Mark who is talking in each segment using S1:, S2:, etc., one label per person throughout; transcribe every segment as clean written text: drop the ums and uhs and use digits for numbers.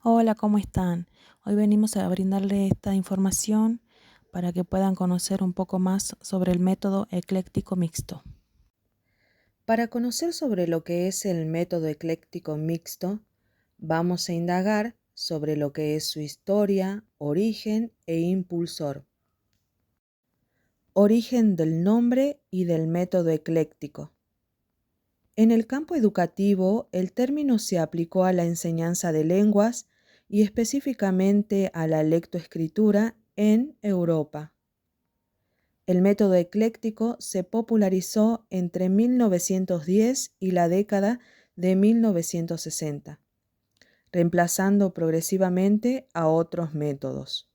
S1: Hola, ¿cómo están? Hoy venimos a brindarle esta información para que puedan conocer un poco más sobre el método ecléctico mixto.
S2: Para conocer sobre lo que es el método ecléctico mixto, vamos a indagar sobre lo que es su historia, origen e impulsor. Origen del nombre y del método ecléctico. En el campo educativo, el término se aplicó a la enseñanza de lenguas y específicamente a la lectoescritura en Europa. El método ecléctico se popularizó entre 1910 y la década de 1960, reemplazando progresivamente a otros métodos.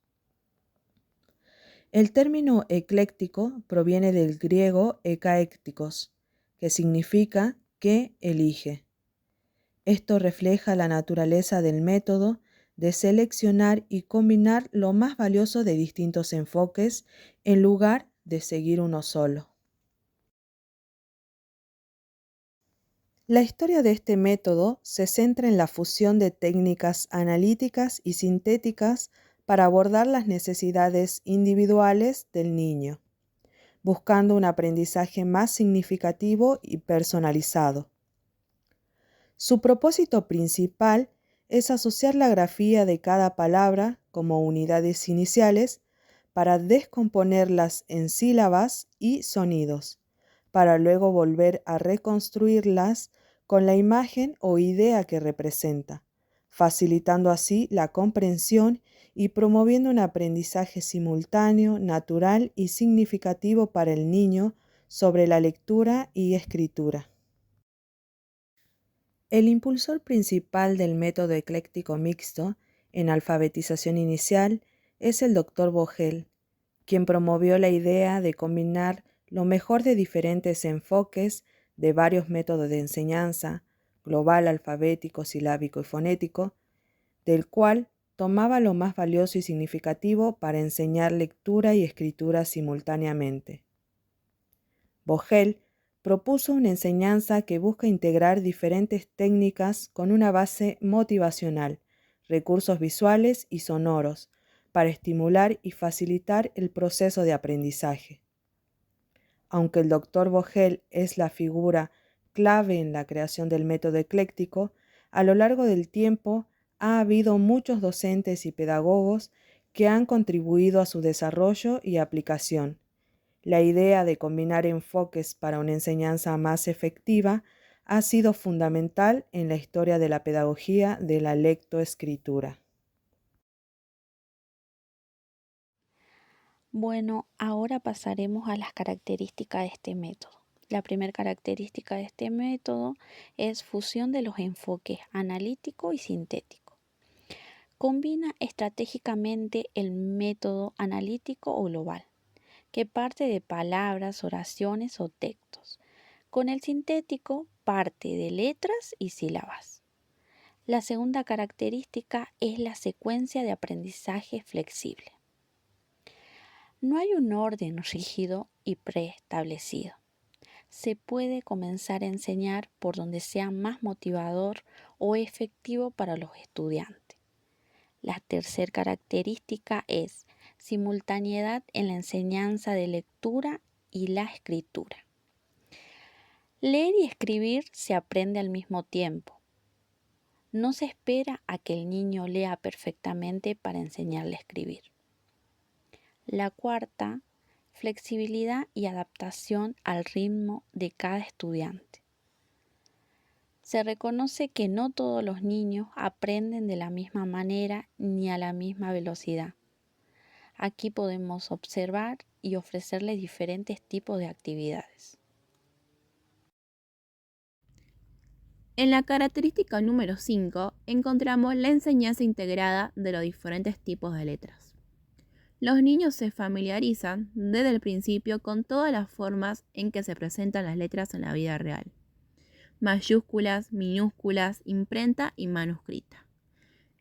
S2: El término ecléctico proviene del griego ekaektikos, que significa que elige. Esto refleja la naturaleza del método de seleccionar y combinar lo más valioso de distintos enfoques en lugar de seguir uno solo. La historia de este método se centra en la fusión de técnicas analíticas y sintéticas para abordar las necesidades individuales del niño, buscando un aprendizaje más significativo y personalizado. Su propósito principal es asociar la grafía de cada palabra como unidades iniciales para descomponerlas en sílabas y sonidos, para luego volver a reconstruirlas con la imagen o idea que representa, facilitando así la comprensión y promoviendo un aprendizaje simultáneo, natural y significativo para el niño sobre la lectura y escritura. El impulsor principal del método ecléctico mixto en alfabetización inicial es el Dr. Vogel, quien promovió la idea de combinar lo mejor de diferentes enfoques de varios métodos de enseñanza, global, alfabético, silábico y fonético, del cual tomaba lo más valioso y significativo para enseñar lectura y escritura simultáneamente. Vogel propuso una enseñanza que busca integrar diferentes técnicas con una base motivacional, recursos visuales y sonoros, para estimular y facilitar el proceso de aprendizaje. Aunque el Dr. Vogel es la figura clave en la creación del método ecléctico, a lo largo del tiempo ha habido muchos docentes y pedagogos que han contribuido a su desarrollo y aplicación. La idea de combinar enfoques para una enseñanza más efectiva ha sido fundamental en la historia de la pedagogía de la lectoescritura.
S3: Bueno, ahora pasaremos a las características de este método. La primera característica de este método es fusión de los enfoques analítico y sintético. Combina estratégicamente el método analítico o global, que parte de palabras, oraciones o textos. Con el sintético parte de letras y sílabas. La segunda característica es la secuencia de aprendizaje flexible. No hay un orden rígido y preestablecido. Se puede comenzar a enseñar por donde sea más motivador o efectivo para los estudiantes. La tercera característica es simultaneidad en la enseñanza de lectura y la escritura. Leer y escribir se aprende al mismo tiempo. No se espera a que el niño lea perfectamente para enseñarle a escribir. La cuarta, flexibilidad y adaptación al ritmo de cada estudiante. Se reconoce que no todos los niños aprenden de la misma manera ni a la misma velocidad. Aquí podemos observar y ofrecerles diferentes tipos de actividades.
S4: En la característica número 5 encontramos la enseñanza integrada de los diferentes tipos de letras. Los niños se familiarizan desde el principio con todas las formas en que se presentan las letras en la vida real. Mayúsculas, minúsculas, imprenta y manuscrita.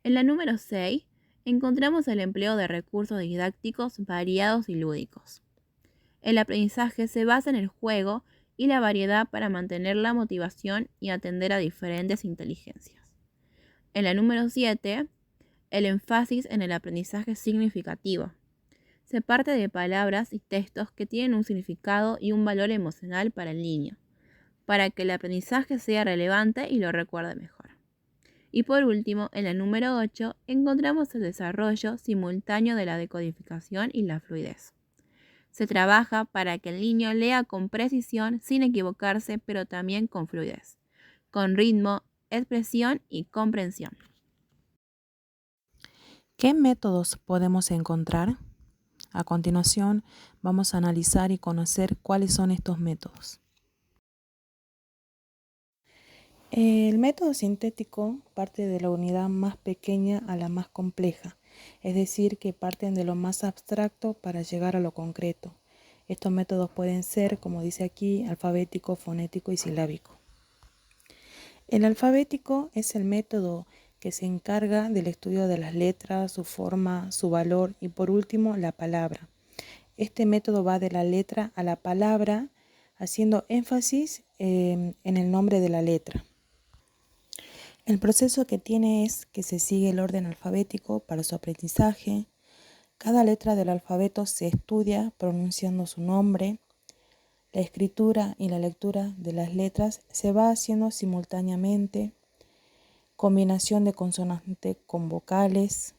S4: En la número 6 encontramos el empleo de recursos didácticos variados y lúdicos. El aprendizaje se basa en el juego y la variedad para mantener la motivación y atender a diferentes inteligencias. En la número 7 el énfasis en el aprendizaje significativo. Se parte de palabras y textos que tienen un significado y un valor emocional para el niño, para que el aprendizaje sea relevante y lo recuerde mejor. Y por último, en el número 8, encontramos el desarrollo simultáneo de la decodificación y la fluidez. Se trabaja para que el niño lea con precisión sin equivocarse, pero también con fluidez, con ritmo, expresión y comprensión.
S1: ¿Qué métodos podemos encontrar? A continuación, vamos a analizar y conocer cuáles son estos métodos. El método sintético parte de la unidad más pequeña a la más compleja, es decir, que parten de lo más abstracto para llegar a lo concreto. Estos métodos pueden ser, como dice aquí, alfabético, fonético y silábico. El alfabético es el método que se encarga del estudio de las letras, su forma, su valor y por último la palabra. Este método va de la letra a la palabra, haciendo énfasis en el nombre de la letra. El proceso que tiene es que se sigue el orden alfabético para su aprendizaje. Cada letra del alfabeto se estudia pronunciando su nombre. La escritura y la lectura de las letras se va haciendo simultáneamente. Combinación de consonante con vocales.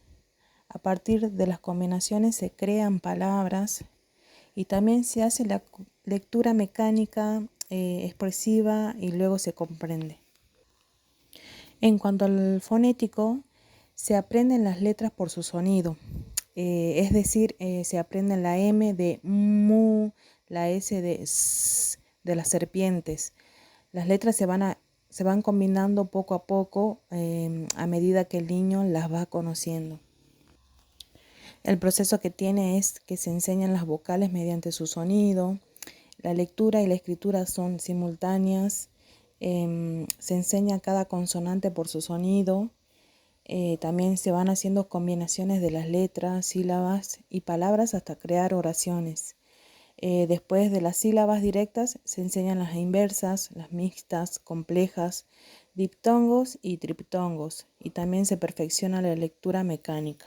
S1: A partir de las combinaciones se crean palabras y también se hace la lectura mecánica, expresiva y luego se comprende. En cuanto al fonético, se aprenden las letras por su sonido, es decir, se aprenden la M de mu, la S de s, de las serpientes. Las letras se van combinando poco a poco a medida que el niño las va conociendo. El proceso que tiene es que se enseñan las vocales mediante su sonido, la lectura y la escritura son simultáneas. Se enseña cada consonante por su sonido. También se van haciendo combinaciones de las letras, sílabas y palabras hasta crear oraciones. Después de las sílabas directas se enseñan las inversas, las mixtas, complejas, diptongos y triptongos. Y también se perfecciona la lectura mecánica.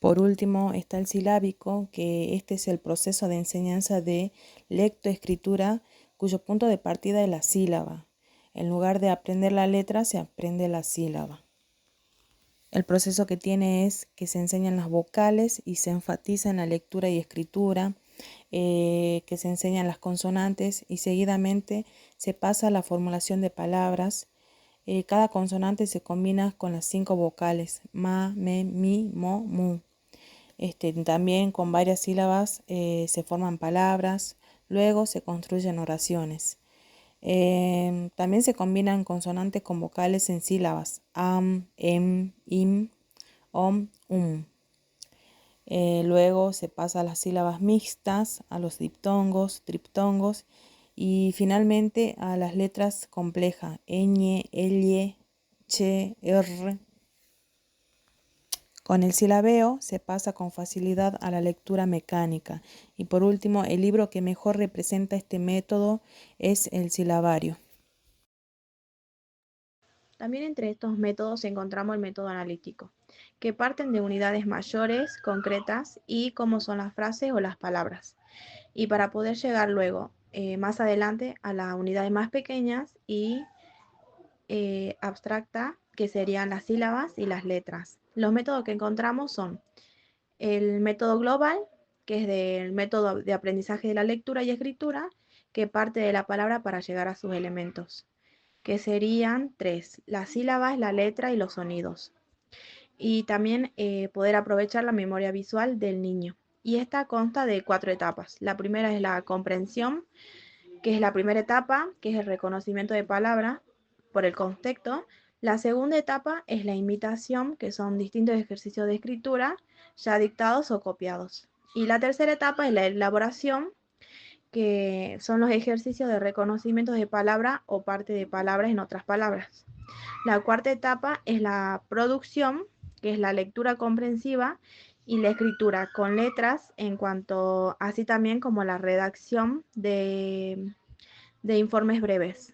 S1: Por último está el silábico, que este es el proceso de enseñanza de lectoescritura cuyo punto de partida es la sílaba. En lugar de aprender la letra, se aprende la sílaba. El proceso que tiene es que se enseñan las vocales y se enfatiza en la lectura y escritura, que se enseñan las consonantes y seguidamente se pasa a la formulación de palabras. Cada consonante se combina con las 5 vocales, ma, me, mi, mo, mu. También con varias sílabas se forman palabras, luego se construyen oraciones. También se combinan consonantes con vocales en sílabas, am, em, im, om, luego se pasa a las sílabas mixtas, a los diptongos, triptongos y finalmente a las letras complejas, ñ, ll, ch, r. Con el silabeo se pasa con facilidad a la lectura mecánica. Y por último, el libro que mejor representa este método es el silabario.
S5: También entre estos métodos encontramos el método analítico, que parten de unidades mayores, concretas y como son las frases o las palabras. Y para poder llegar luego, más adelante, a las unidades más pequeñas y abstracta, que serían las sílabas y las letras. Los métodos que encontramos son el método global, que es del método de aprendizaje de la lectura y escritura, que parte de la palabra para llegar a sus elementos, que serían 3, las sílabas, la letra y los sonidos. Y también poder aprovechar la memoria visual del niño. Y esta consta de 4 etapas. La primera es la comprensión, que es la primera etapa, que es el reconocimiento de palabra por el contexto. La segunda etapa es la imitación, que son distintos ejercicios de escritura, ya dictados o copiados. Y la tercera etapa es la elaboración, que son los ejercicios de reconocimiento de palabra o parte de palabras en otras palabras. La cuarta etapa es la producción, que es la lectura comprensiva y la escritura con letras, en cuanto así también como la redacción de informes breves.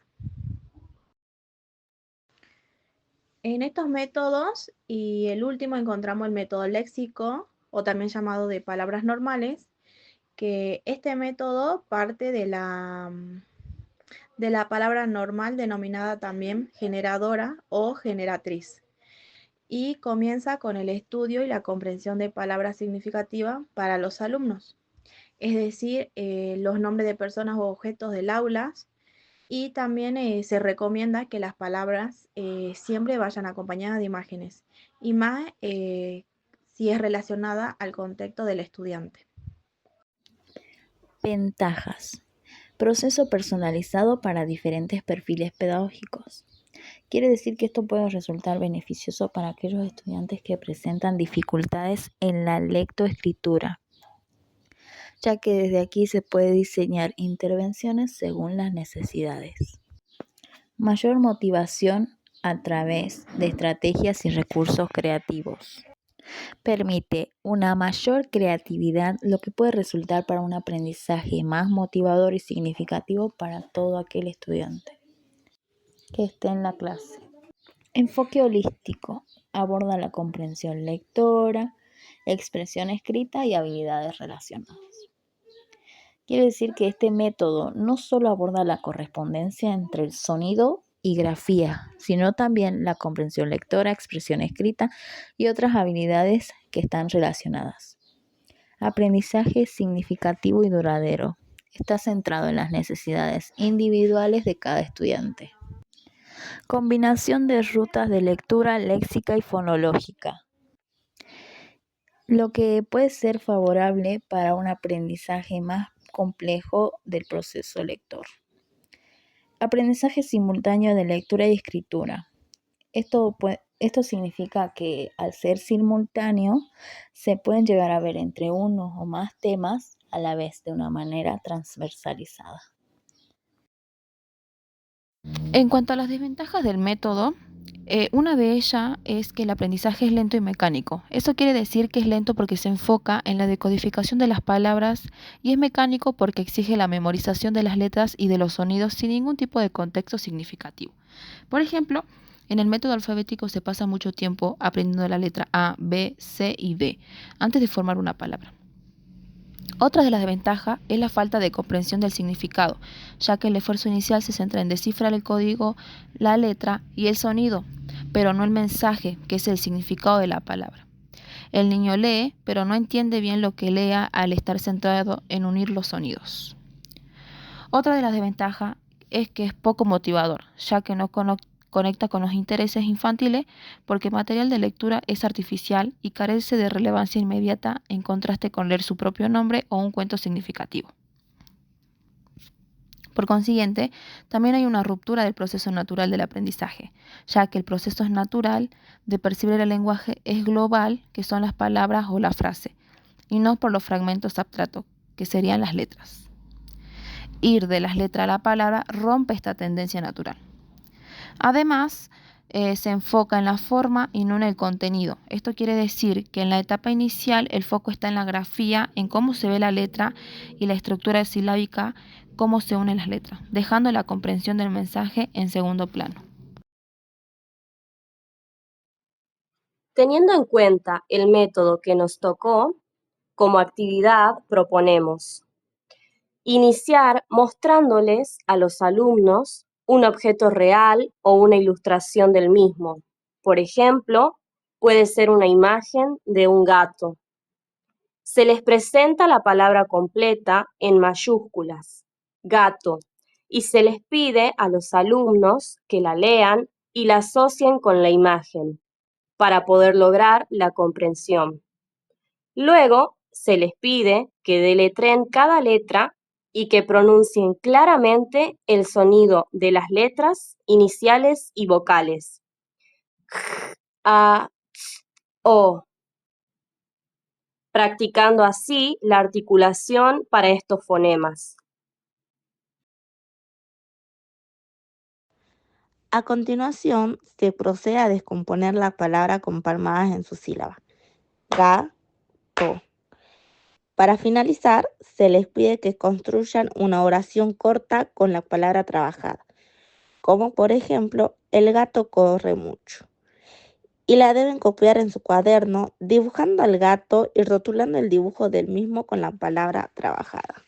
S5: En estos métodos y el último encontramos el método léxico, o también llamado de palabras normales, que este método parte de la palabra normal denominada también generadora o generatriz, y comienza con el estudio y la comprensión de palabras significativas para los alumnos, es decir, los nombres de personas o objetos del aula, y también se recomienda que las palabras siempre vayan acompañadas de imágenes, y más si es relacionada al contexto del estudiante.
S3: Ventajas. Proceso personalizado para diferentes perfiles pedagógicos. Quiere decir que esto puede resultar beneficioso para aquellos estudiantes que presentan dificultades en la lectoescritura, ya que desde aquí se puede diseñar intervenciones según las necesidades. Mayor motivación a través de estrategias y recursos creativos. Permite una mayor creatividad, lo que puede resultar para un aprendizaje más motivador y significativo para todo aquel estudiante que esté en la clase. Enfoque holístico. Aborda la comprensión lectora, expresión escrita y habilidades relacionadas. Quiere decir que este método no solo aborda la correspondencia entre el sonido y grafía, sino también la comprensión lectora, expresión escrita y otras habilidades que están relacionadas. Aprendizaje significativo y duradero. Está centrado en las necesidades individuales de cada estudiante. Combinación de rutas de lectura léxica y fonológica, lo que puede ser favorable para un aprendizaje más complejo del proceso lector. Aprendizaje simultáneo de lectura y escritura. Esto significa que al ser simultáneo se pueden llegar a ver entre uno o más temas a la vez de una manera transversalizada.
S4: En cuanto a las desventajas del método, una de ellas es que el aprendizaje es lento y mecánico. Eso quiere decir que es lento porque se enfoca en la decodificación de las palabras y es mecánico porque exige la memorización de las letras y de los sonidos sin ningún tipo de contexto significativo. Por ejemplo, en el método alfabético se pasa mucho tiempo aprendiendo la letra A, B, C y D antes de formar una palabra. Otra de las desventajas es la falta de comprensión del significado, ya que el esfuerzo inicial se centra en descifrar el código, la letra y el sonido, pero no el mensaje, que es el significado de la palabra. El niño lee, pero no entiende bien lo que lea al estar centrado en unir los sonidos. Otra de las desventajas es que es poco motivador, ya que no conecta con los intereses infantiles porque el material de lectura es artificial y carece de relevancia inmediata en contraste con leer su propio nombre o un cuento significativo. Por consiguiente, también hay una ruptura del proceso natural del aprendizaje, ya que el proceso es natural de percibir el lenguaje es global, que son las palabras o la frase, y no por los fragmentos abstractos, que serían las letras. Ir de las letras a la palabra rompe esta tendencia natural. Además, se enfoca en la forma y no en el contenido. Esto quiere decir que en la etapa inicial el foco está en la grafía, en cómo se ve la letra y la estructura silábica, cómo se unen las letras, dejando la comprensión del mensaje en segundo plano.
S6: Teniendo en cuenta el método que nos tocó, como actividad proponemos iniciar mostrándoles a los alumnos un objeto real o una ilustración del mismo. Por ejemplo, puede ser una imagen de un gato. Se les presenta la palabra completa en mayúsculas, gato, y se les pide a los alumnos que la lean y la asocien con la imagen para poder lograr la comprensión. Luego, se les pide que deletreen cada letra y que pronuncien claramente el sonido de las letras iniciales y vocales. A, O, practicando así la articulación para estos fonemas.
S7: A continuación, se procede a descomponer la palabra con palmadas en su sílaba. Gato. Para finalizar, se les pide que construyan una oración corta con la palabra trabajada, como por ejemplo, el gato corre mucho. y la deben copiar en su cuaderno, dibujando al gato y rotulando el dibujo del mismo con la palabra trabajada.